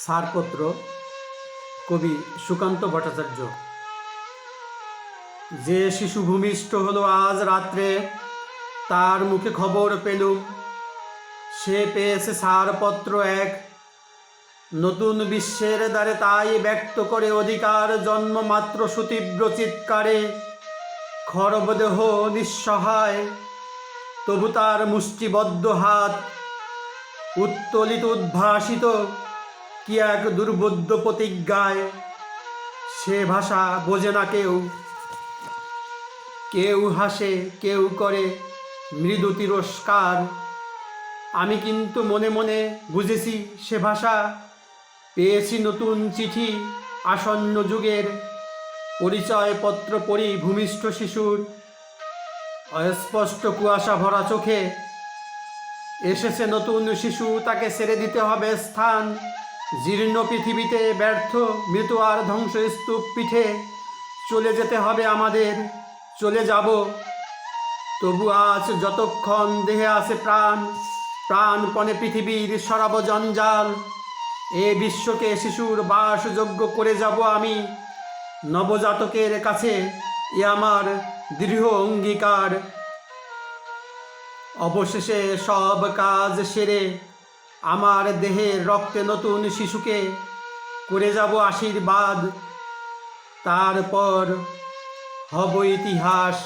ছাড়পত্র কবি সুকান্ত ভট্টাচার্য। যে শিশু ভূমিষ্ঠ হলো আজ রাত্রে, তার মুখে খবর পেলুম, সে পেয়েছে ছাড়পত্র এক। নতুন বিশ্বের দ্বারে তাই ব্যক্ত করে অধিকার জন্মমাত্র সুতীব্র চিৎকারে। খরবদেহ নিঃসহায়, তবু তার মুষ্টিবদ্ধ হাত উত্তোলিত উদ্ভাসিত কি এক দুর্বোধ্য প্রতিজ্ঞায়। সে ভাষা বোঝে না কেউ, কেউ হাসে, কেউ করে মৃদু তিরস্কার। আমি কিন্তু মনে মনে বুঝেছি সে ভাষা। পেয়েছি নতুন চিঠি আসন্ন যুগের, পরিচয়পত্র পড়ি ভূমিষ্ঠ শিশুর। অস্পষ্ট কুয়াশা ভরা চোখে এসেছে নতুন শিশু, তাকে ছেড়ে দিতে হবে স্থান। জীর্ণ পৃথিবীতে ব্যর্থ মৃত আর ধ্বংসস্তূপ পিঠে চলে যেতে হবে আমাদের, চলে যাব। তবু আজ যতক্ষণ দেহে আছে প্রাণ, প্রাণপণে পৃথিবীর সরাব জঞ্জাল। এ বিশ্বকে শিশুর বাসযোগ্য করে যাব আমি, নবজাতকের কাছে এ আমার দৃঢ় অঙ্গীকার। অবশেষে সব কাজ সেরে আমার দেহের রক্তে নতুন শিশুকে করে যাব আশীর্বাদ। তারপর হব ইতিহাস।